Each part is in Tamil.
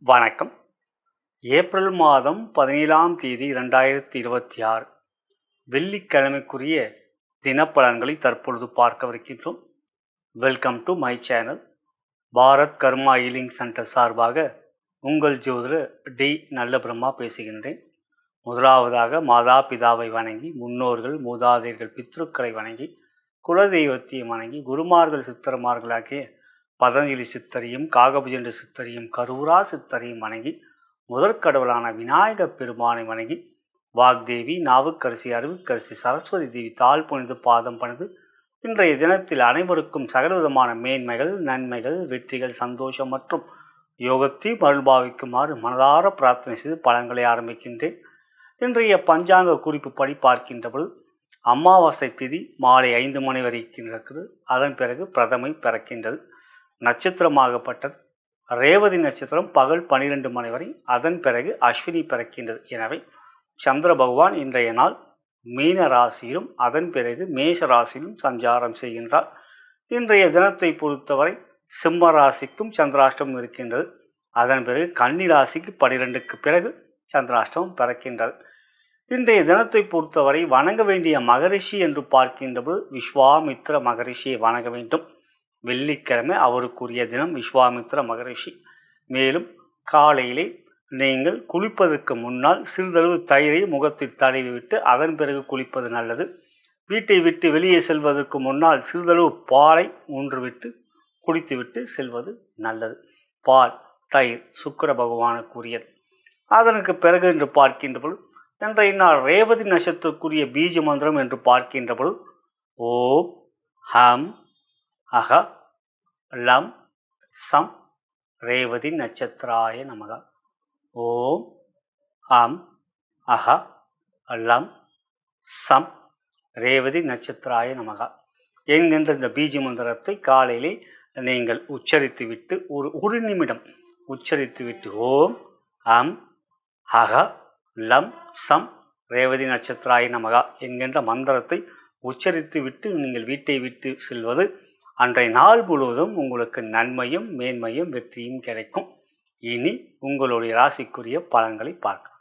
வணக்கம். ஏப்ரல் மாதம் 17ஆம் தேதி 2026 வெள்ளிக்கிழமைக்குரிய தினப்பலன்களை தற்பொழுது பார்க்கவிருக்கின்றோம். Welcome to my channel. Bharat Karma Healing Centre சார்பாக உங்கள் ஜோதிடர் டி நல்ல பிரம்மா பேசுகின்றேன். முதலாவதாக மாதா பிதாவை வணங்கி, முன்னோர்கள் மூதாதையர்கள் பித்ருக்களை வணங்கி, குலதெய்வத்தையும் வணங்கி, குருமார்கள் சித்தர்மார்களாகிய பதஞ்சலி சித்தரையும் காகபுஜண்ட சித்தரையும் கரூரா சித்தரையும் வணங்கி, முதற்கடவுளான விநாயகப் பெருமானை வணங்கி, வாக்தேவி நாவுக்கரசி அறிவுக்கரசி சரஸ்வதி தேவி தாழ் புனிது பாதம் பணிது இன்றைய தினத்தில் அனைவருக்கும் சகலவிதமான மேன்மைகள், நன்மைகள், வெற்றிகள், சந்தோஷம் மற்றும் யோகத்தை மருள்பாவிக்குமாறு மனதார பிரார்த்தனை செய்து பலன்களை ஆரம்பிக்கின்றேன். இன்றைய பஞ்சாங்க குறிப்பு படி பார்க்கின்ற பொழுது அமாவாசை திதி மாலை 5 மணி வரை இருக்கிறது. அதன் பிறகு பிரதமை பிறக்கின்றது. நட்சத்திரமாகப்பட்டது ரேவதி நட்சத்திரம் பகல் 12 மணி வரை. அதன் பிறகு அஸ்வினி பிறக்கின்றது. எனவே சந்திர பகவான் இன்றைய நாள் மீன ராசியிலும் அதன் பிறகு மேஷ ராசியிலும் சஞ்சாரம் செய்கின்றார். இன்றைய தினத்தை பொறுத்தவரை சிம்ம ராசிக்கும் சந்திராஷ்டமம் இருக்கின்றது. அதன் பிறகு கன்னி ராசிக்கு 12க்கு பிறகு சந்திராஷ்டமம் பிறக்கின்றது. இன்றைய தினத்தை பொறுத்தவரை வணங்க வேண்டிய மகரிஷி என்று பார்க்கின்றபோது விஸ்வாமித்ர மகரிஷியை வணங்க வேண்டும். வெள்ளிக்கிழமை அவருக்குரிய தினம் விஸ்வாமித்ர மகரிஷி. மேலும் காலையிலே நீங்கள் குளிப்பதற்கு முன்னால் சிறிதளவு தயிரை முகத்தில் தடவி விட்டு அதன் பிறகு குளிப்பது நல்லது. வீட்டை விட்டு வெளியே செல்வதற்கு முன்னால் சிறிதளவு பாலை ஊன்றுவிட்டு குடித்துவிட்டு செல்வது நல்லது. பால், தயிர் சுக்கிர பகவானுக்குரியது. அதற்கு பிறகு என்று பார்க்கின்ற பொழுது இன்றைய நாள் ரேவதி நட்சத்திரக்குரிய பீஜ மந்திரம் என்று பார்க்கின்ற பொழுது ஓம் ஹம் அக லம் சம் ரேவதி நட்சத்திராய நமக. ஓம் ஹம் அக லம் சம் ரேவதி நட்சத்திராய நமக என்கின்ற இந்த பீஜ மந்திரத்தை காலையிலே நீங்கள் உச்சரித்து விட்டு ஒரு நிமிடம் உச்சரித்து விட்டு ஓம் ஹம் அக லம் சம் ரேவதி நட்சத்திராய நமகா என்கின்ற மந்திரத்தை உச்சரித்து விட்டு நீங்கள் வீட்டை விட்டு செல்வது அன்றைய நாள் முழுவதும் உங்களுக்கு நன்மையும் மேன்மையும் வெற்றியும் கிடைக்கும். இனி உங்களுடைய ராசிக்குரிய பலன்களை பார்க்கலாம்.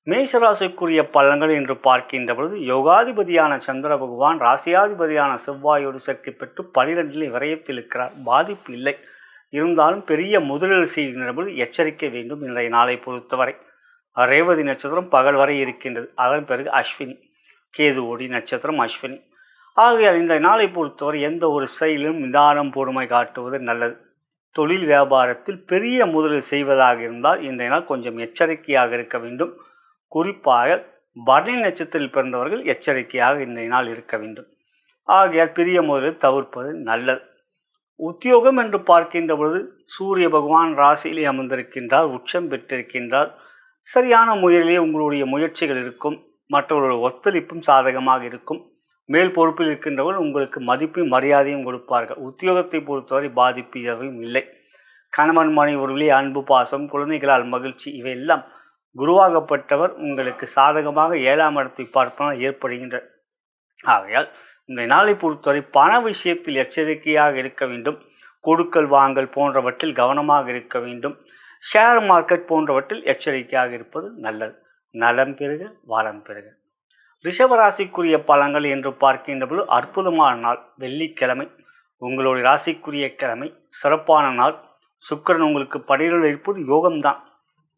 மேஷ ராசிக்குரிய பலன்கள் என்று பார்க்கின்ற பொழுது யோகாதிபதியான சந்திர பகவான் ராசியாதிபதியான செவ்வாயோடு சேர்க்கை பெற்று 12 விரயத்தில் இருக்கிறார். பாதிப்பு இல்லை. இருந்தாலும் பெரிய முதலீடு செய்கின்ற பொழுது எச்சரிக்கை வேண்டும். இன்றைய நாளை பொறுத்தவரை ரேவதி நட்சத்திரம் பகல் வரை இருக்கின்றது. அதன் பிறகு அஸ்வினி, கேதுவோடி நட்சத்திரம் அஸ்வினி. ஆகையால் இந்த நாளை பொறுத்தவரை எந்த ஒரு செயலிலும் நிதானம் பொறுமை காட்டுவது நல்லது. தொழில் வியாபாரத்தில் பெரிய முதலீடு செய்வதாக இருந்தால் இன்றைய நாள் கொஞ்சம் எச்சரிக்கையாக இருக்க வேண்டும். குறிப்பாக பரணி நட்சத்திரத்தில் பிறந்தவர்கள் எச்சரிக்கையாக இன்றைய நாள் இருக்க வேண்டும். ஆகையால் பெரிய முதலீடு தவிர்ப்பது நல்லது. உத்தியோகம் என்று பார்க்கின்ற பொழுது சூரிய பகவான் ராசியிலே அமர்ந்திருக்கின்றார், உச்சம் பெற்றிருக்கின்றார். சரியான முறையிலே உங்களுடைய முயற்சிகள் இருக்கும். மற்றவர்களுடைய ஒத்துழைப்பும் சாதகமாக இருக்கும். மேல் பொறுப்பில் இருக்கின்றவர்கள் உங்களுக்கு மதிப்பும் மரியாதையும் கொடுப்பார்கள். உத்தியோகத்தை பொறுத்தவரை பாதிப்பு எதுவும் இல்லை. கணவன் மனைவி உறவிலே அன்பு, பாசம், குழந்தைகளால் மகிழ்ச்சி இவையெல்லாம் குருவாகப்பட்டவர் உங்களுக்கு சாதகமாக 7ஆம் இடத்தை பார்ப்பனால் ஏற்படுகின்ற. ஆகையால் இந்த நாளை பொறுத்தவரை பண விஷயத்தில் எச்சரிக்கையாக இருக்க வேண்டும். கொடுக்கல் வாங்கல் போன்றவற்றில் கவனமாக இருக்க வேண்டும். ஷேர் மார்க்கெட் போன்றவற்றில் எச்சரிக்கையாக இருப்பது நல்லது. நலம் பெறுக, வளம் பெறுக. ரிஷபராசிக்குரிய பலன்கள் என்று பார்க்கின்ற பொழுது அற்புதமான நாள் வெள்ளிக்கிழமை. உங்களுடைய ராசிக்குரிய கிழமை சிறப்பான நாள். சுக்கிரன் உங்களுக்கு 12 இருப்பது யோகம்தான்.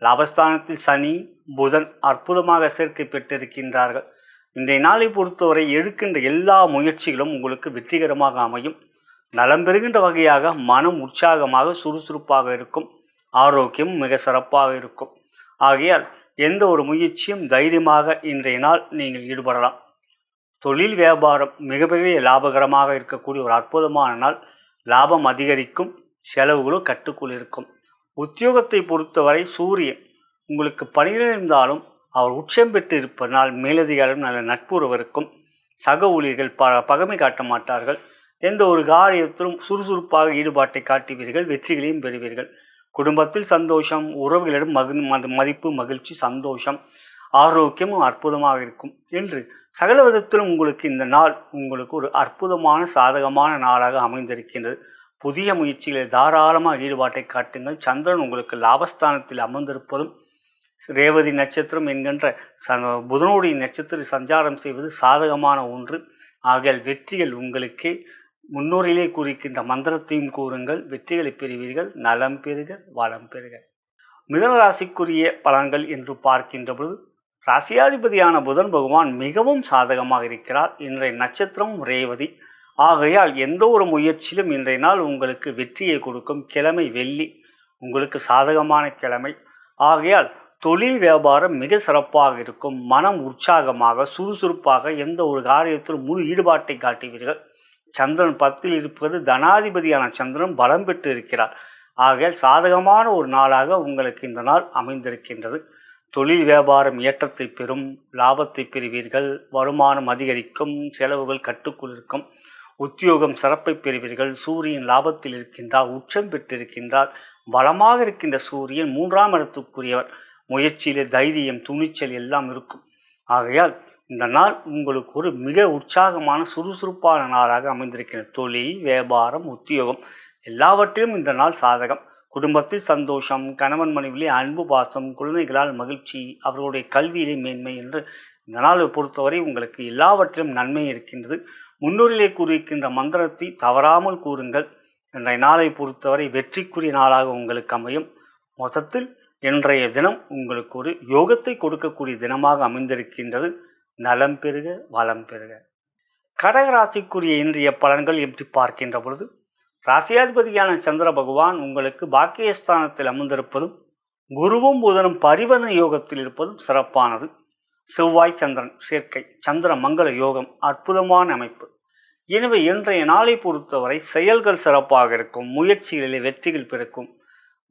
லாபஸ்தானத்தில் சனி, புதன் அற்புதமாக சேர்க்கை பெற்றிருக்கின்றார்கள். இன்றைய நாளை பொறுத்தவரை எடுக்கின்ற எல்லா முயற்சிகளும் உங்களுக்கு வெற்றிகரமாக அமையும். நலம் பெறுகின்ற வகையாக மனம் உற்சாகமாக சுறுசுறுப்பாக இருக்கும். ஆரோக்கியம் மிக சிறப்பாக இருக்கும். ஆகையால் எந்த ஒரு முயற்சியும் தைரியமாக இன்றைய நாள் நீங்கள் ஈடுபடலாம். தொழில் வியாபாரம் மிகப்பெரிய லாபகரமாக இருக்கக்கூடிய ஒரு அற்புதமான நாள். லாபம் அதிகரிக்கும், செலவுகளும் கட்டுக்குள் இருக்கும். உத்தியோகத்தை பொறுத்தவரை சூரியன் உங்களுக்கு 12 இருந்தாலும் அவர் உச்சம் பெற்று இருப்பதனால் மேலதிகாரம் நல்ல நட்புறவு இருக்கும். சக ஊழியர்கள் பகமை காட்ட மாட்டார்கள். எந்த ஒரு காரியத்திலும் சுறுசுறுப்பாக ஈடுபாட்டை காட்டுவீர்கள், வெற்றிகளையும் பெறுவீர்கள். குடும்பத்தில் சந்தோஷம், உறவுகளிடம் மதிப்பு, மகிழ்ச்சி, சந்தோஷம், ஆரோக்கியமும் அற்புதமாக இருக்கும் என்று சகல விதத்திலும் உங்களுக்கு இந்த நாள் உங்களுக்கு ஒரு அற்புதமான சாதகமான நாளாக அமைந்திருக்கின்றது. புதிய முயற்சிகளில் தாராளமாக ஈடுபாட்டை காட்டுங்கள். சந்திரன் உங்களுக்கு லாபஸ்தானத்தில் அமர்ந்திருப்பதும் ரேவதி நட்சத்திரம் என்கின்ற புதனுடைய நட்சத்திரம் சஞ்சாரம் செய்வது சாதகமான ஒன்று. ஆகையால் வெற்றிகள் உங்களுக்கே. முன்னோரிலே கூறிக்கின்ற மந்திரத்தையும் கூறுங்கள், வெற்றிகளை பெறுவீர்கள். நலம் பெறுக, வளம் பெறுக. மிதுன ராசிக்குரிய பலன்கள் என்று பார்க்கின்ற பொழுது ராசியாதிபதியான புதன் பகவான் மிகவும் சாதகமாக இருக்கிறார். இன்றைய நட்சத்திரம் ரேவதி. ஆகையால் எந்த ஒரு முயற்சியிலும் இன்றைய நாள் உங்களுக்கு வெற்றியை கொடுக்கும். கிழமை வெள்ளி, உங்களுக்கு சாதகமான கிழமை. ஆகையால் தொழில் வியாபாரம் மிக சிறப்பாக இருக்கும். மனம் உற்சாகமாக சுறுசுறுப்பாக எந்த ஒரு காரியத்திலும் முழு ஈடுபாட்டை காட்டுவீர்கள். சந்திரன் 10ல் இருப்பது தனாதிபதியான சந்திரன் பலம் பெற்று இருக்கிறார். ஆகையால் சாதகமான ஒரு நாளாக உங்களுக்கு இந்த நாள் அமைந்திருக்கின்றது. தொழில் வியாபாரம் ஏற்றத்தை பெறும், லாபத்தை பெறுவீர்கள். வருமானம் அதிகரிக்கும், செலவுகள் கட்டுக்குள் இருக்கும். உத்தியோகம் சிறப்பை பெறுவீர்கள். சூரியன் லாபத்தில் இருக்கின்றார், உச்சம் பெற்றிருக்கின்றார். பலமாக இருக்கின்ற சூரியன் 3ஆம் இடத்துக்குரியவர். முயற்சியிலே தைரியம், துணிச்சல் எல்லாம் இருக்கும். ஆகையால் இந்த நாள் உங்களுக்கு ஒரு மிக உற்சாகமான சுறுசுறுப்பான நாளாக அமைந்திருக்கிறது. தொழில் வியாபாரம் உத்தியோகம் எல்லாவற்றிலும் இந்த நாள் சாதகம். குடும்பத்தில் சந்தோஷம், கணவன் மனைவிலே அன்பு பாசம், குழந்தைகளால் மகிழ்ச்சி, அவர்களுடைய கல்வியிலே மேன்மை என்று இந்த நாளை பொறுத்தவரை உங்களுக்கு எல்லாவற்றிலும் நன்மை இருக்கின்றது. முன்னோரிலே கூறியிருக்கின்ற மந்திரத்தை தவறாமல் கூறுங்கள். இன்றைய நாளை பொறுத்தவரை வெற்றிக்குரிய நாளாக உங்களுக்கு அமையும். மொத்தத்தில் இன்றைய தினம் உங்களுக்கு ஒரு யோகத்தை கொடுக்கக்கூடிய தினமாக அமைந்திருக்கின்றது. நலம் பெறுக, வளம் பெறுக. கடகராசிக்குரிய இன்றைய பலன்கள் எப்படி பார்க்கின்ற பொழுது ராசியாதிபதியான சந்திர பகவான் உங்களுக்கு பாக்கியஸ்தானத்தில் அமர்ந்திருப்பதும் குருவும் புதனும் பரிவர்த்தனை யோகத்தில் இருப்பதும் சிறப்பானது. செவ்வாய் சந்திரன் சேர்க்கை, சந்திர மங்கள யோகம், அற்புதமான அமைப்பு. எனவே இன்றைய நாளை பொறுத்தவரை செயல்கள் சிறப்பாக இருக்கும். முயற்சிகளிலே வெற்றிகள் பிறக்கும்.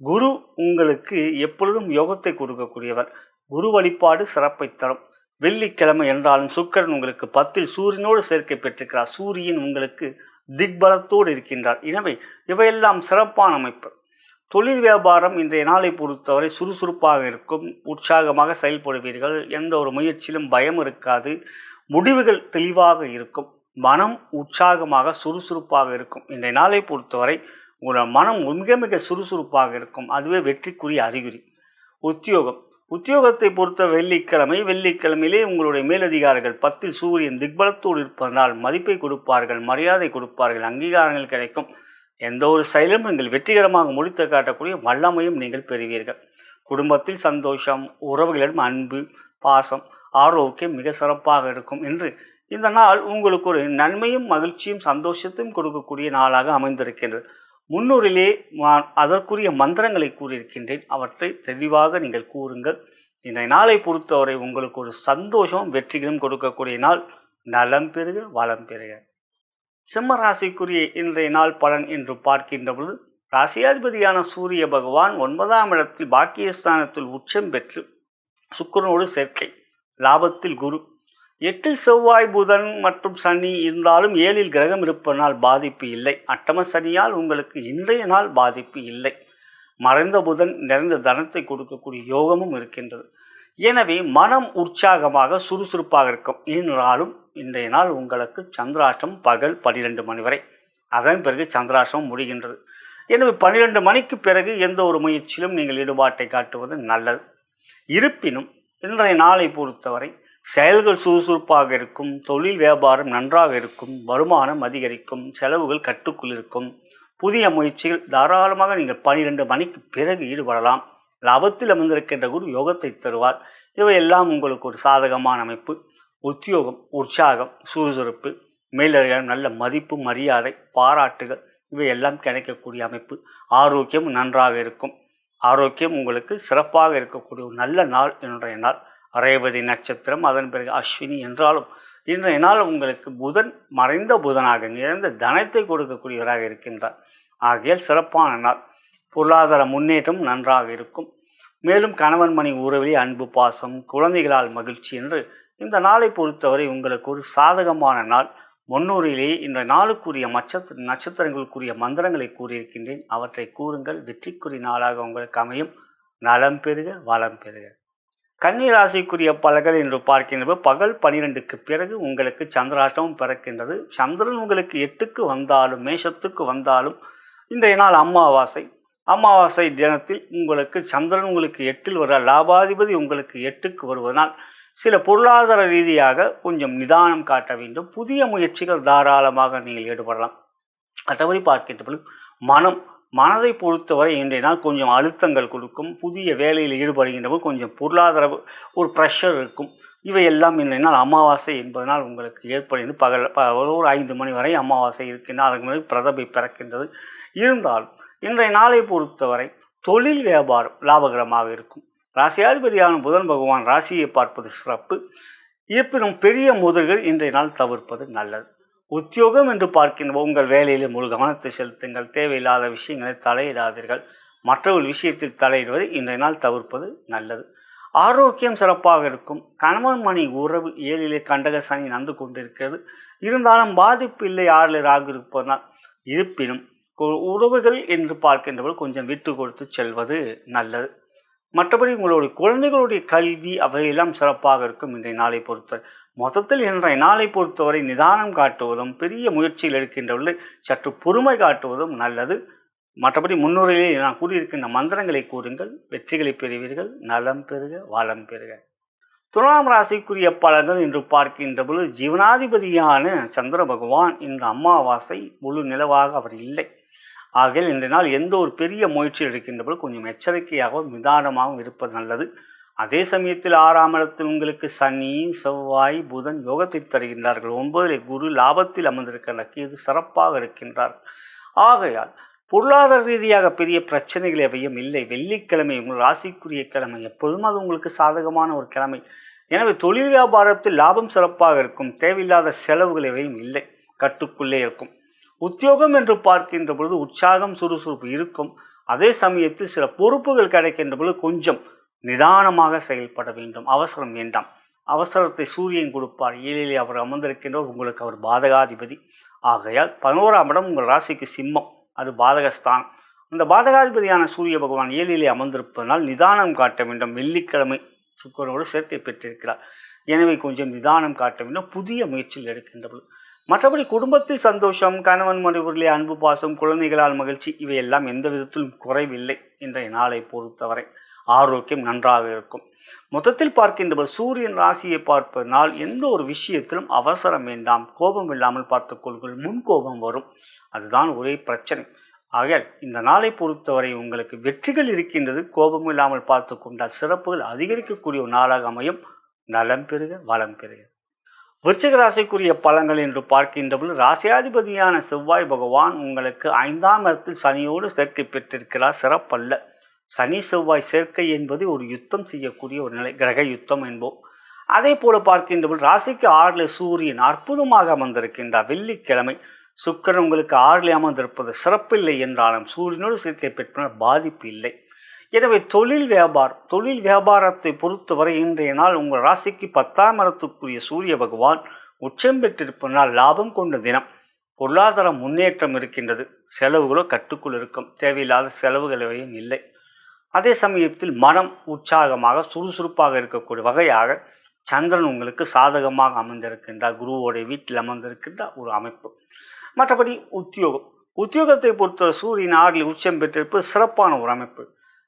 குரு உங்களுக்கு எப்பொழுதும் யோகத்தை கொடுக்கக்கூடியவர். குரு வழிபாடு சிறப்பை தரும். வெள்ளிக்கிழமை என்றாலும் சுக்கிரன் உங்களுக்கு 10ல் சூரியனோடு சேர்க்கை பெற்றிருக்கிறார். சூரியன் உங்களுக்கு திக்பலத்தோடு இருக்கின்றார். எனவே இவையெல்லாம் சிறப்பான அமைப்பு. தொழில் வியாபாரம் இன்றைய நாளை பொறுத்தவரை சுறுசுறுப்பாக இருக்கும். உற்சாகமாக செயல்படுவீர்கள். எந்த ஒரு முயற்சியிலும் பயம் இருக்காது. முடிவுகள் தெளிவாக இருக்கும். மனம் உற்சாகமாக சுறுசுறுப்பாக இருக்கும். இன்றைய நாளை பொறுத்தவரை உங்களோட மனம் மிக மிக சுறுசுறுப்பாக இருக்கும். அதுவே வெற்றிக்குரிய அறிகுறி. உத்தியோகத்தை பொறுத்த வெள்ளிக்கிழமையிலே உங்களுடைய மேலதிகாரிகள் 10ல் சூரியன் திக்பலத்தோடு இருப்பதனால் மதிப்பை கொடுப்பார்கள், மரியாதை கொடுப்பார்கள், அங்கீகாரங்கள் கிடைக்கும். எந்த ஒரு செயலும் நீங்கள் வெற்றிகரமாக முடித்து காட்டக்கூடிய வல்லமையும் நீங்கள் பெறுவீர்கள். குடும்பத்தில் சந்தோஷம், உறவுகளிடம் அன்பு, பாசம், ஆரோக்கியம் மிக சிறப்பாக இருக்கும் என்று இந்த நாள் உங்களுக்கு ஒரு நன்மையும் மகிழ்ச்சியும் சந்தோஷத்தையும் கொடுக்கக்கூடிய நாளாக அமைந்திருக்கின்றது. முன்னூரிலே அதற்குரிய மந்திரங்களை கூறியிருக்கின்றேன். அவற்றை தெளிவாக நீங்கள் கூறுங்கள். இன்றைய நாளை பொறுத்தவரை உங்களுக்கு ஒரு சந்தோஷமும் வெற்றிகளும் கொடுக்கக்கூடிய நாள். நலம் பெறுக, வளம் பெறுக. சிம்ம ராசிக்குரிய இன்றைய நாள் பலன் என்று பார்க்கின்ற பொழுது ராசியாதிபதியான சூரிய பகவான் 9ஆம் இடத்தில் பாக்கியஸ்தானத்தில் உச்சம் பெற்று சுக்கிரனோடு சேர்க்கை, லாபத்தில் குரு, 8ல் செவ்வாய் புதன் மற்றும் சனி இருந்தாலும் 7ல் கிரகம் இருப்பதனால் பாதிப்பு இல்லை. அட்டம சனியால் உங்களுக்கு இன்றைய நாள் பாதிப்பு இல்லை. மறைந்த புதன் நிறைந்த தனத்தை கொடுக்கக்கூடிய யோகமும் இருக்கின்றது. எனவே மனம் உற்சாகமாக சுறுசுறுப்பாக இருக்கும். என்றாலும் இன்றைய நாள் உங்களுக்கு சந்திராஷ்டம் பகல் 12 மணி வரை. அதன் பிறகு சந்திராஷ்டம் முடிகின்றது. எனவே 12 மணிக்கு பிறகு எந்த ஒரு முயற்சியிலும் நீங்கள் ஈடுபாட்டை காட்டுவது நல்லது. இருப்பினும் இன்றைய நாளை பொறுத்தவரை செயல்கள் சுறுசுறுப்பாக இருக்கும். தொழில் வியாபாரம் நன்றாக இருக்கும். வருமானம் அதிகரிக்கும். செலவுகள் கட்டுக்குள் இருக்கும். புதிய முயற்சிகள் தாராளமாக நீங்கள் 12 மணிக்கு பிறகு ஈடுபடலாம். லாபத்தில் அமர்ந்திருக்கின்ற குரு யோகத்தை தருவார். இவையெல்லாம் உங்களுக்கு ஒரு சாதகமான அமைப்பு. உத்தியோகம், உற்சாகம், சுறுசுறுப்பு, மேலதிகாரம் நல்ல மதிப்பு, மரியாதை, பாராட்டுகள் இவையெல்லாம் கிடைக்கக்கூடிய அமைப்பு. ஆரோக்கியம் நன்றாக இருக்கும். ஆரோக்கியம் உங்களுக்கு சிறப்பாக இருக்கக்கூடிய ஒரு நல்ல நாள் இன்றைய நாள். ரேவதி நட்சத்திரம், அதன் பிறகு அஸ்வினி என்றாலும் இன்றைய நாள் உங்களுக்கு புதன் மறைந்த புதனாக நிறைந்த தனத்தை கொடுக்கக்கூடியவராக இருக்கின்றார். ஆகையால் சிறப்பான நாள். பொருளாதார முன்னேற்றம் நன்றாக இருக்கும். மேலும் கணவன் மணி உறவிலே அன்பு, பாசம், குழந்தைகளால் மகிழ்ச்சி என்று இந்த நாளை பொறுத்தவரை உங்களுக்கு ஒரு சாதகமான நாள். முன்னூரிலே இந்த நாளுக்குரிய நட்சத்திரங்களுக்குரிய மந்திரங்களை கூறியிருக்கின்றேன். அவற்றை கூறுங்கள். வெற்றிக்குரிய நாளாக உங்களுக்கு அமையும். நலம் பெறுக, வளம் பெறுக. கன்னி ராசிக்குரிய பலன்கள் என்று பார்க்கின்ற பகல் 12க்கு பிறகு உங்களுக்கு சந்திராஷ்டமம் பிறக்கின்றது. சந்திரன் உங்களுக்கு 8க்கு வந்தாலும் மேஷத்துக்கு வந்தாலும் இன்றைய நாள் அமாவாசை. அமாவாசை தினத்தில் உங்களுக்கு சந்திரன் உங்களுக்கு 8ல் வர லாபாதிபதி உங்களுக்கு 8க்கு வருவதனால் சில பொருளாதார ரீதியாக கொஞ்சம் நிதானம் காட்ட வேண்டும். புதிய முயற்சிகள் தாராளமாக நீங்கள் ஈடுபடலாம். மற்றபடி பார்க்கின்ற பொழுது மனதை பொறுத்தவரை இன்றைய நாள் கொஞ்சம் அழுத்தங்கள் கொடுக்கும். புதிய வேலையில் ஈடுபடுகின்றபோது கொஞ்சம் பொருளாதார ஒரு ப்ரெஷர் இருக்கும். இவையெல்லாம் இன்றைய நாள் அமாவாசை என்பதனால் உங்களுக்கு ஏற்படுகிறது. ஒரு 5 மணி வரை அமாவாசை இருக்கின்றது. அதுக்கு முன்னாடி பிரதமை பிறக்கின்றது. இருந்தாலும் இன்றைய நாளை பொறுத்தவரை தொழில் வியாபாரம் லாபகரமாக இருக்கும். ராசியாதிபதியான புதன் பகவான் ராசியை பார்ப்பது சிறப்பு. இருப்பினும் பெரிய முதல்கள் இன்றைய நாள் தவிர்ப்பது நல்லது. உத்தியோகம் என்று பார்க்கின்ற உங்கள் வேலையில் முழு கவனத்தை செலுத்துங்கள். தேவையில்லாத விஷயங்களை தலையிடாதீர்கள். மற்றவர்கள் விஷயத்தில் தலையிடுவதை இன்றைய நாள் தவிர்ப்பது நல்லது. ஆரோக்கியம் சிறப்பாக இருக்கும். கணவன் மணி உறவு 7லே கண்டக சனி நடந்து கொண்டிருக்கிறது. இருந்தாலும் பாதிப்பு இல்லை. 6ல் ராகு இருப்பதனால் இருப்பினும் உறவுகள் என்று பார்க்கின்றவர்கள் கொஞ்சம் விட்டு கொடுத்து செல்வது நல்லது. மற்றபடி உங்களுடைய குழந்தைகளுடைய கல்வி அவையெல்லாம் சிறப்பாக இருக்கும். இன்றைய நாளை பொறுத்தவரை மொத்தத்தில் இன்றைய நாளை பொறுத்தவரை நிதானம் காட்டுவதும் பெரிய முயற்சியில் எடுக்கின்றவர்கள் சற்று பொறுமை காட்டுவதும் நல்லது. மற்றபடி முன்னுரையிலே நான் கூறியிருக்கின்ற மந்திரங்களை கூறுங்கள். வெற்றிகளை பெறுவீர்கள். நலம் பெறுக, வளம் பெறுக. துலாம் ராசிக்குரிய பலன்கள் என்று பார்க்கின்ற பொழுது ஜீவனாதிபதியான சந்திர பகவான் இன்று அமாவாசை முழு நிலவாக அவர் இல்லை. ஆகையால் இன்றைய நாள் எந்த ஒரு பெரிய முயற்சியில் எடுக்கின்ற பொழுது கொஞ்சம் எச்சரிக்கையாகவும் நிதானமாகவும் இருப்பது நல்லது. அதே சமயத்தில் 6ஆம் இடத்தில் உங்களுக்கு சனி செவ்வாய் புதன் யோகத்தை தருகின்றார்கள். 9ல் குரு லாபத்தில் அமர்ந்திருக்கின்ற கேது சிறப்பாக இருக்கின்றார். ஆகையால் பொருளாதார ரீதியாக பெரிய பிரச்சனைகள் எவையும் இல்லை. வெள்ளிக்கிழமை உங்கள் ராசிக்குரிய கிழமை, எப்பொழுதும் அது உங்களுக்கு சாதகமான ஒரு கிழமை. எனவே தொழில் வியாபாரத்தில் லாபம் சிறப்பாக இருக்கும். தேவையில்லாத செலவுகள் எவையும் இல்லை, கட்டுக்குள்ளே இருக்கும். உத்தியோகம் என்று பார்க்கின்ற பொழுது உற்சாகம் சுறுசுறுப்பு இருக்கும். அதே சமயத்தில் சில பொறுப்புகள் கிடைக்கின்ற பொழுது கொஞ்சம் நிதானமாக செயல்பட வேண்டும். அவசரம் வேண்டாம். அவசரத்தை சூரியன் கொடுப்பார். 7லே அவர் அமர்ந்திருக்கின்றவர் உங்களுக்கு அவர் பாதகாதிபதி. ஆகையால் 11ஆம் இடம் உங்கள் ராசிக்கு சிம்மம், அது பாதகஸ்தானம். அந்த பாதகாதிபதியான சூரிய பகவான் 7லே அமர்ந்திருப்பதனால் நிதானம் காட்ட வேண்டும். வெள்ளிக்கிழமை சுக்கிரனோடு சேர்க்கை பெற்றிருக்கிறார். எனவே கொஞ்சம் நிதானம் காட்ட வேண்டும் புதிய முயற்சியில் எடுக்கின்றது. மற்றபடி குடும்பத்தில் சந்தோஷம், கணவன் மனைவிகளே அன்பு பாசம், குழந்தைகளால் மகிழ்ச்சி இவையெல்லாம் எந்த விதத்திலும் குறைவில்லை. இன்றைய நாளை பொறுத்தவரை ஆரோக்கியம் நன்றாக இருக்கும். மொத்தத்தில் பார்க்கின்ற சூரியன் ராசியை பார்ப்பதனால் எந்த ஒரு விஷயத்திலும் அவசரம் வேண்டாம். கோபம் இல்லாமல் பார்த்துக்கொள்கள். முன்கோபம் வரும், அதுதான் ஒரே பிரச்சனை. ஆகையால் இந்த நாளை பொறுத்தவரை உங்களுக்கு வெற்றிகள் இருக்கின்றது. கோபம் இல்லாமல் பார்த்து கொண்டால் சிறப்புகள் அதிகரிக்கக்கூடிய ஒரு நாளாக அமையும். நலம் பெறுக, வளம் பெறுக. விருச்சிக ராசிக்குரிய பலன்கள் என்று பார்க்கின்ற பொழுது ராசியாதிபதியான செவ்வாய் பகவான் உங்களுக்கு 5ஆம் இடத்தில் சனியோடு சேர்க்கை பெற்றிருக்கிறார். சிறப்பல்ல. சனி செவ்வாய் சேர்க்கை என்பது ஒரு யுத்தம் செய்யக்கூடிய ஒரு நிலை, கிரக யுத்தம் என்போம். அதே போல பார்க்கின்ற பொழுது ராசிக்கு 6ல் சூரியன் அற்புதமாக அமர்ந்திருக்கின்றார். வெள்ளிக்கிழமை சுக்கிரன் உங்களுக்கு 6ல் அமர்ந்திருப்பது சிறப்பில்லை என்றாலும் சூரியனோடு சேர்க்கை பெற்றால் பாதிப்பு இல்லை. எனவே தொழில் வியாபாரத்தை பொறுத்தவரை இன்றைய நாள் உங்கள் ராசிக்கு 10ஆம் இடத்துக்குரிய சூரிய பகவான் உச்சம் பெற்றிருப்பதனால் லாபம் கொண்ட தினம். பொருளாதார முன்னேற்றம் இருக்கின்றது. செலவுகளோ கட்டுக்குள் இருக்கும். தேவையில்லாத செலவுகள் எவையும் இல்லை. அதே சமயத்தில் மனம் உற்சாகமாக சுறுசுறுப்பாக இருக்கக்கூடிய வகையாக சந்திரன் உங்களுக்கு சாதகமாக அமர்ந்திருக்கின்றார். குருவோடைய வீட்டில் அமர்ந்திருக்கின்ற ஒரு அமைப்பு. மற்றபடி உத்தியோகத்தை பொறுத்தவரை சூரியன் 6ல் உச்சம் பெற்றிருப்பது சிறப்பான ஒரு அமைப்பு.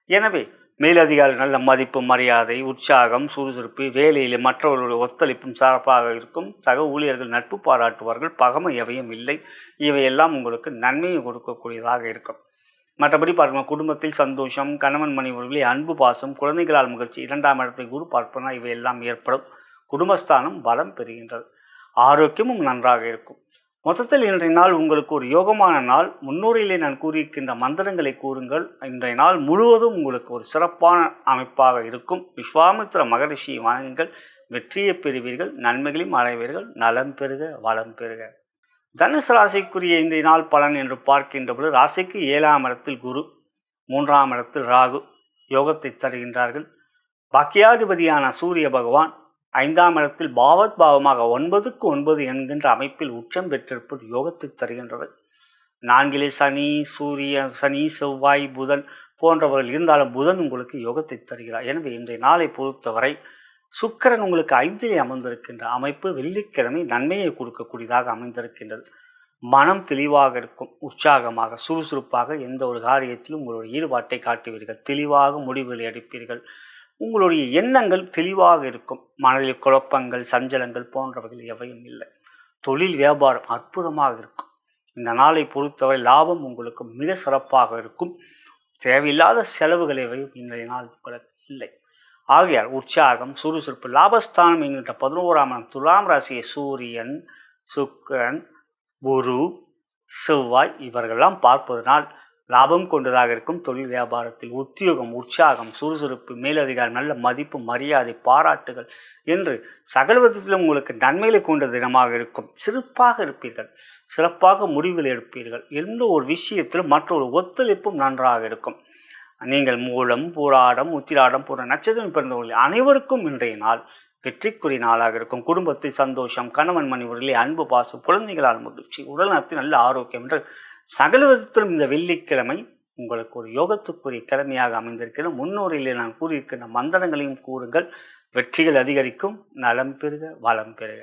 எனவே மேலதிகாரி நல்ல மதிப்பு, மரியாதை, உற்சாகம், சுறுசுறுப்பு, வேலையில் மற்றவர்களுடைய ஒத்துழைப்பும் சிறப்பாக இருக்கும். சக ஊழியர்கள் நட்பு பாராட்டுவார்கள். பகமை எவையும் இல்லை. இவையெல்லாம் உங்களுக்கு நன்மையை கொடுக்கக்கூடியதாக இருக்கும். மற்றபடி பார்க்கணும், குடும்பத்தில் சந்தோஷம், கணவன் மனைவிகளே அன்பு பாசம், குழந்தைகளால் மகிழ்ச்சி. 2ஆம் இடத்தை குரு பார்ப்பனா இவையெல்லாம் ஏற்படும். குடும்பஸ்தானம் பலம் பெறுகின்றது. ஆரோக்கியமும் நன்றாக இருக்கும். மொத்தத்தில் இன்றைய நாள் உங்களுக்கு ஒரு யோகமான நாள். முன்னுரையிலே நான் கூறியிருக்கின்ற மந்திரங்களை கூறுங்கள். இன்றைய நாள் முழுவதும் உங்களுக்கு ஒரு சிறப்பான அமைப்பாக இருக்கும். விஸ்வாமித்திர மகரிஷியை வணங்குங்கள். வெற்றியை பெறுவீர்கள். நன்மைகளையும் அடைவீர்கள். நலம் பெறுக, வளம் பெறுக. தனுசு ராசிக்குரிய இன்றைய நாள் பலன் என்று பார்க்கின்ற பொழுது ராசிக்கு 7ஆம் இடத்தில் குரு, 3ஆம் இடத்தில் ராகு யோகத்தை தருகின்றார்கள். பாக்கியாதிபதியான சூரிய பகவான் 5ஆம் இடத்தில் பாவத் பாவமாக 9க்கு 9 என்கின்ற அமைப்பில் உச்சம் பெற்றிருப்பது யோகத்தை தருகின்றது. 4லே சனி செவ்வாய் புதன் போன்றவர்கள் இருந்தாலும் புதன் உங்களுக்கு யோகத்தை தருகிறார். எனவே இன்றைய நாளை பொறுத்தவரை சுக்கிரன் உங்களுக்கு 5லே அமர்ந்திருக்கின்ற அமைப்பு வெள்ளிக்கிழமை நன்மையை கொடுக்கக்கூடியதாக அமைந்திருக்கின்றது. மனம் தெளிவாக இருக்கும், உற்சாகமாக சுறுசுறுப்பாக எந்த ஒரு காரியத்திலும் உங்களுடைய ஈடுபாட்டை காட்டுவீர்கள், தெளிவாக முடிவுகளை எடுப்பீர்கள். உங்களுடைய எண்ணங்கள் தெளிவாக இருக்கும், மனதில் குழப்பங்கள் சஞ்சலங்கள் போன்றவைகள் எவையும் இல்லை. தொழில் வியாபாரம் அற்புதமாக இருக்கும். இந்த நாளை பொறுத்தவரை லாபம் உங்களுக்கு மிக சிறப்பாக இருக்கும். தேவையில்லாத செலவுகள் எவையும் இன்றைய நாள் உங்களுக்கு இல்லை. ஆகையால் உற்சாகம் சுறுசுறுப்பு. லாபஸ்தானம் என்கின்ற 11ஆம் இடம் துலாம் ராசியை சூரியன் சுக்கிரன் குரு செவ்வாய் இவர்களெல்லாம் பார்ப்பதனால் லாபம் கொண்டதாக இருக்கும். தொழில் வியாபாரத்தில் உத்தியோகம் உற்சாகம் சுறுசுறுப்பு மேலதிகாரி நல்ல மதிப்பு மரியாதை பாராட்டுகள் என்று சகல விதத்திலும் உங்களுக்கு நன்மைகளை கொண்ட தினமாக இருக்கும். சிறப்பாக இருப்பீர்கள், சிறப்பாக முடிவுகள் எடுப்பீர்கள். எந்த ஒரு விஷயத்திலும் மற்றொரு ஒத்துழைப்பும் நன்றாக இருக்கும். நீங்கள் மூலம் பூராடம் உத்திராடம் போன்ற நட்சத்திரம் பிறந்தவர்கள் அனைவருக்கும் இன்றைய நாள் வெற்றிக்குரிய நாளாக இருக்கும். குடும்பத்தில் சந்தோஷம், கணவன் மனைவர்களே அன்பு பாசம், குழந்தைகளால் மகிழ்ச்சி, உடல் நலத்தில் நல்ல ஆரோக்கியம் என்று சகல விதத்திலும் இந்த வெள்ளிக்கிழமை உங்களுக்கு ஒரு யோகத்துக்குரிய கிழமையாக அமைந்திருக்கிறது. முன்னோரிலே நான் கூறியிருக்கின்ற மந்திரங்களையும் கூறுங்கள், வெற்றிகள் அதிகரிக்கும், நலம் பெறுக வளம் பெறுக.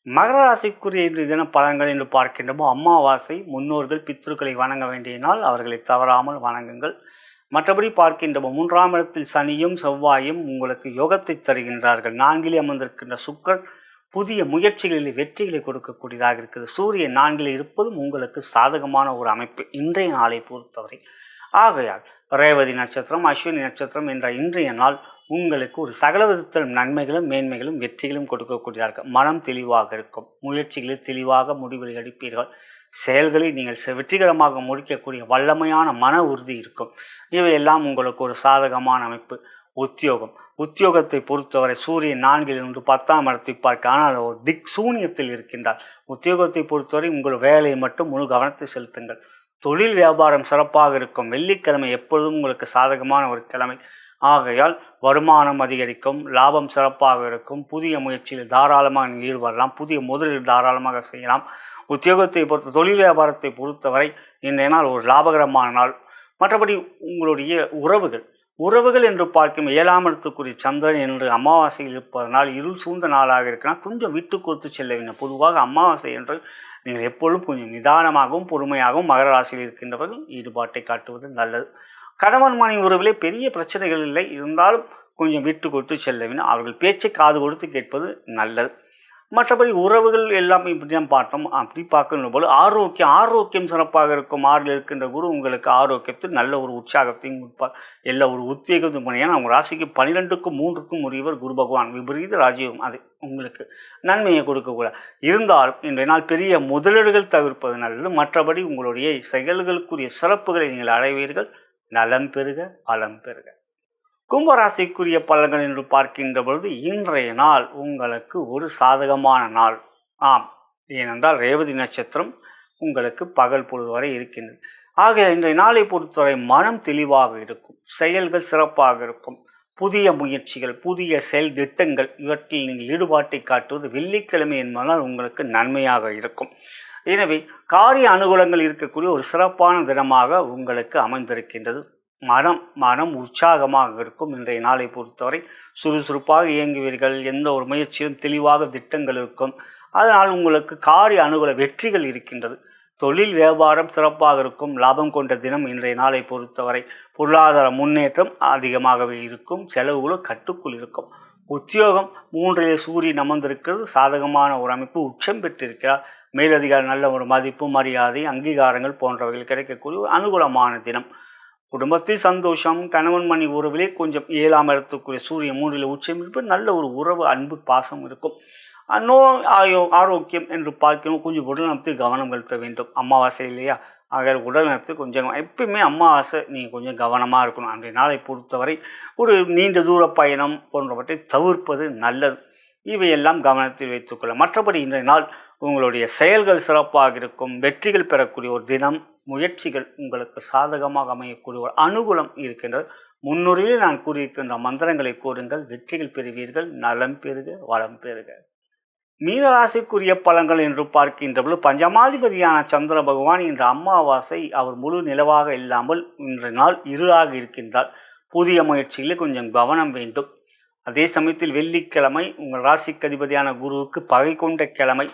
மகர ராசிக்குரிய இன்று தின பலன்கள் என்று பார்க்கின்றமோ, அமாவாசை முன்னோர்கள் பித்ருக்களை வணங்க வேண்டிய நாள், அவர்களை தவறாமல் வணங்குங்கள். மற்றபடி பார்க்கின்றமோ 3ஆம் இடத்தில் சனியும் செவ்வாயும் உங்களுக்கு யோகத்தை தருகின்றார்கள். 4இலே அமர்ந்திருக்கின்ற சுக்கிரன் புதிய முயற்சிகளில் வெற்றிகளை கொடுக்கக்கூடியதாக இருக்குது. சூரியன் 4இல் இருப்பதும் உங்களுக்கு சாதகமான ஒரு அமைப்பு இன்றைய நாளை பொறுத்தவரை. ஆகையால் ரேவதி நட்சத்திரம் அஸ்வினி நட்சத்திரம் என்ற இன்றைய நாள் உங்களுக்கு ஒரு சகல விதத்திலும் நன்மைகளும் மேன்மைகளும் வெற்றிகளும் கொடுக்கக்கூடியதாக. மனம் தெளிவாக இருக்கும், முயற்சிகளில் தெளிவாக முடிவுகளை எடுப்பீர்கள். செயல்களை நீங்கள் வெற்றிகரமாக முடிக்கக்கூடிய வல்லமையான மன உறுதி இருக்கும். இவையெல்லாம் உங்களுக்கு ஒரு சாதகமான அமைப்பு. உத்தியோகத்தை பொறுத்தவரை சூரியன் 4இலிருந்து 10ஆம் இடத்தை பார்க்க, ஆனால் ஒரு சூனியத்தில் இருக்கின்றார். உத்தியோகத்தை பொறுத்தவரை உங்கள் வேலையை மட்டும் முழு கவனத்தை செலுத்துங்கள். தொழில் வியாபாரம் சிறப்பாக இருக்கும். வெள்ளிக்கிழமை எப்பொழுதும் உங்களுக்கு சாதகமான ஒரு கிழமை. ஆகையால் வருமானம் அதிகரிக்கும், லாபம் சிறப்பாக இருக்கும். புதிய முயற்சியில் தாராளமாக நீங்கள் ஈடுபடலாம், புதிய முதலீடு தாராளமாக செய்யலாம். உத்தியோகத்தை பொறுத்த தொழில் வியாபாரத்தை பொறுத்தவரை இன்றைய நாள் ஒரு லாபகரமான நாள். மற்றபடி உங்களுடைய உறவுகள் என்று பார்க்கும் 7ஆம் இடத்துக்குரிய சந்திரன் என்று அமாவாசையில் இருப்பதனால் இருள் சூழ்ந்த நாளாக இருக்கலாம். கொஞ்சம் விட்டு கொடுத்து செல்ல வேண்டும். பொதுவாக அமாவாசை என்று நீங்கள் எப்பொழுதும் கொஞ்சம் நிதானமாகவும் பொறுமையாகவும் மகர ராசியில் இருக்கின்றவர்கள் ஈடுபாட்டை காட்டுவது நல்லது. கணவன் மனைவி உறவிலே பெரிய பிரச்சனைகள் இல்லை, இருந்தாலும் கொஞ்சம் விட்டு கொடுத்து செல்ல வேண்டும். அவர்கள் பேச்சை காது கொடுத்து கேட்பது நல்லது. மற்றபடி உறவுகள் எல்லாம் இப்படி தான் பார்த்தோம். அப்படி பார்க்கணும் போல ஆரோக்கியம் சிறப்பாக இருக்கும். 6இல் இருக்கின்ற குரு உங்களுக்கு ஆரோக்கியத்தில் நல்ல ஒரு உற்சாகத்தையும் கொடுப்பார், எல்லா ஒரு உத்வேகத்தையும் பண்ணி. ஏன்னா அவங்க ராசிக்கு 12க்கும் 3க்கும் உரியவர் குரு பகவான், விபரீத ராஜயோகம். அது உங்களுக்கு நன்மையை கொடுக்கக்கூடாது. இருந்தாலும் இன்றைய நாள் பெரிய முதலீடுகள் தவிர்ப்பது நல்லது. மற்றபடி உங்களுடைய செயல்களுக்குரிய சிறப்புகளை நீங்கள் அடைவீர்கள். நலம் பெறுக வளம் பெறுக. கும்பராசிக்குரிய பலன்கள் என்று பார்க்கின்ற பொழுது இன்றைய நாள் உங்களுக்கு ஒரு சாதகமான நாள். ஆம், ஏனென்றால் ரேவதி நட்சத்திரம் உங்களுக்கு பகல் பொழுது வரை இருக்கின்றது. ஆக இன்றைய நாளை பொறுத்தவரை மனம் தெளிவாக இருக்கும், செயல்கள் சிறப்பாக இருக்கும். புதிய முயற்சிகள் புதிய செயல் திட்டங்கள் இவற்றில் நீங்கள் ஈடுபாட்டை காட்டுவது வெள்ளிக்கிழமை என்பதால் உங்களுக்கு நன்மையாக இருக்கும். எனவே காரிய அனுகூலங்கள் இருக்கக்கூடிய ஒரு சிறப்பான தினமாக உங்களுக்கு அமைந்திருக்கின்றது. மனம் உற்சாகமாக இருக்கும். இன்றைய நாளை பொறுத்தவரை சுறுசுறுப்பாக இயங்குவீர்கள். எந்த ஒரு முயற்சியிலும் தெளிவாக திட்டங்கள் இருக்கும். அதனால் உங்களுக்கு காரிய அனுகூல வெற்றிகள் இருக்கின்றது. தொழில் வியாபாரம் சிறப்பாக இருக்கும். லாபம் கொண்ட தினம் இன்றைய நாளை பொறுத்தவரை. பொருளாதார முன்னேற்றம் அதிகமாகவே இருக்கும். செலவுகளும் கட்டுக்குள் இருக்கும். உத்தியோகம் 3இலே சூரியன் அமர்ந்திருக்கிறது, சாதகமான ஒரு அமைப்பு. உச்சம் பெற்றிருக்கிறார். மேலதிகாரி நல்ல ஒரு மதிப்பு மரியாதை அங்கீகாரங்கள் போன்றவைகள் கிடைக்கக்கூடிய ஒரு அனுகூலமான தினம். குடும்பத்தில் சந்தோஷம், கணவன் மனைவி உறவிலே கொஞ்சம் 7ஆம் இடத்துக்குரிய சூரியன் 3இல் உச்சம் இருப்பது நல்ல ஒரு உறவு அன்பு பாசம் இருக்கும். ஆரோக்கியம் என்று பார்க்கணும், கொஞ்சம் உடல் நலத்தில் கவனம் செலுத்த வேண்டும். அமாவாசை இல்லையா, ஆக உடல் நலத்தில் கொஞ்சம் எப்பயுமே அமாவாசை நீங்கள் கொஞ்சம் கவனமாக இருக்கணும். அன்றைய நாளை பொறுத்தவரை ஒரு நீண்ட தூர பயணம் போன்றவற்றை தவிர்ப்பது நல்லது. இவையெல்லாம் கவனத்தில் வைத்துக்கொள்ள. மற்றபடி இன்றைய நாள் உங்களுடைய செயல்கள் சிறப்பாக இருக்கும். வெற்றிகள் பெறக்கூடிய ஒரு தினம். முயற்சிகள் உங்களுக்கு சாதகமாக அமையக்கூடிய ஒரு அனுகூலம் இருக்கின்றது. முன்னுரையில் நான் கூறியிருக்கின்ற மந்திரங்களை கூறுங்கள், வெற்றிகள் பெறுவீர்கள். நலம் பெறுக வளம் பெறுக. மீனராசிக்குரிய பலன்கள் என்று பார்க்கின்ற பொழுது பஞ்சமாதிபதியான சந்திர பகவான் இன்று அமாவாசை அவர் முழு நிலவாக இல்லாமல் இன்று நாள் இருளாக இருக்கின்றார். புதிய முயற்சிகளில் கொஞ்சம் கவனம் வேண்டும். அதே சமயத்தில் வெள்ளிக்கிழமை உங்கள் ராசிக்கு அதிபதியான குருவுக்கு பகை கொண்ட கிழமை.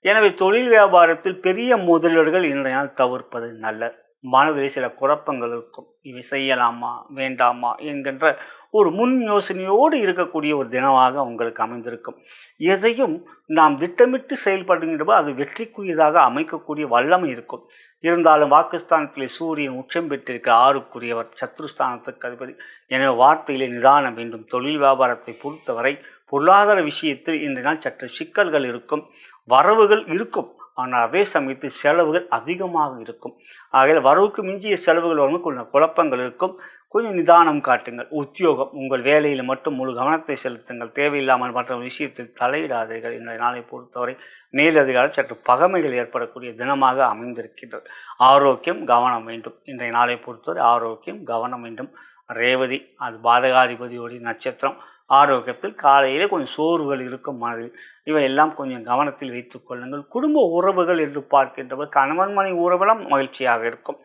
எனவே தொழில் வியாபாரத்தில் பெரிய முதலீடுகள் இன்றைய நாள் தவிர்ப்பது நல்லது. மனதில் சில குழப்பங்கள் இருக்கும். இவை செய்யலாமா வேண்டாமா என்கின்ற ஒரு முன் யோசனையோடு இருக்கக்கூடிய ஒரு தினமாக உங்களுக்கு அமைந்திருக்கும். எதையும் நாம் திட்டமிட்டு செயல்படுகின்றபோது அது வெற்றிக்குரியதாக அமைக்கக்கூடிய வல்லமை இருக்கும். இருந்தாலும் வாக்குஸ்தானத்திலே சூரியன் உச்சம் பெற்றிருக்க 6க்குரியவர், சத்ருஸ்தானத்துக்கு அதிபதி. எனவே வார்த்தையிலே நிதானம் வேண்டும். தொழில் வியாபாரத்தை பொறுத்தவரை பொருளாதார விஷயத்தில் இன்றைய நாள் சற்று சிக்கல்கள் இருக்கும். வரவுகள் இருக்கும், ஆனால் அதே சமயத்தில் செலவுகள் அதிகமாக இருக்கும். ஆகையால் வரவுக்கு மிஞ்சிய செலவுகள் வரும்போது கொஞ்சம் குழப்பங்கள் இருக்கும். கொஞ்சம் நிதானம் காட்டுங்கள். உத்தியோகம், உங்கள் வேலையில் மட்டும் முழு கவனத்தை செலுத்துங்கள். தேவையில்லாமல் மற்ற விஷயத்தில் தலையிடாதீர்கள். இன்றைய நாளை பொறுத்தவரை மேலதிகாரி சற்று பகைமைகள் ஏற்படக்கூடிய தினமாக அமைந்திருக்கின்றது. ஆரோக்கியம் கவனம் வேண்டும். இன்றைய நாளை பொறுத்தவரை ஆரோக்கியம் கவனம் வேண்டும். ரேவதி, அது பாதகாதிபதியோடைய நட்சத்திரம். ஆரோக்கியத்தில் காலையிலே கொஞ்சம் சோர்வுகள் இருக்கும் மனதில். இவையெல்லாம் கொஞ்சம் கவனத்தில் வைத்துக் கொள்ளுங்கள். குடும்ப உறவுகள் என்று பார்க்கின்றவர் கணவன் மனைவி உறவுகளும் மகிழ்ச்சியாக இருக்கும்.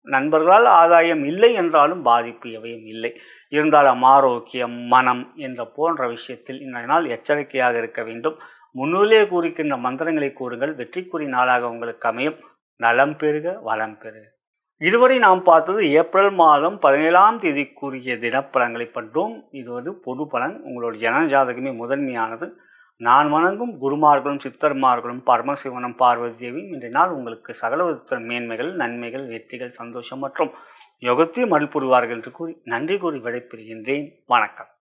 நண்பர்களால் ஆதாயம் இல்லை என்றாலும் பாதிப்பு எவையும் இல்லை. இருந்தாலும் ஆரோக்கியம், மனம் என்ற போன்ற விஷயத்தில் இன்றைய நாள் எச்சரிக்கையாக இருக்க வேண்டும். முன்னிலே கூறுகின்ற மந்திரங்களை கூறுங்கள். வெற்றிக்குரிய நாளாக உங்களுக்கு அமையும். நலம் பெறுக, வளம் பெறுக. இதுவரை நாம் பார்த்தது ஏப்ரல் மாதம் 17ஆம் தேதிக்குரிய தினப்பலன்களை பற்றும். இது பொது பலன். உங்களுடைய ஜன ஜாதகமே முதன்மையானது. நான் வணங்கும் குருமார்களும் சித்தர்மார்களும் பரமசிவனும் பார்வதி தேவியும் இன்றைய நாள் உங்களுக்கு சகலவித மேன்மைகள், நன்மைகள், வெற்றிகள், சந்தோஷம் மற்றும் யோகத்தையும் அருள் புரிவார்கள் என்று கூறி நன்றி கூறி விடைபெறுகின்றேன். வணக்கம்.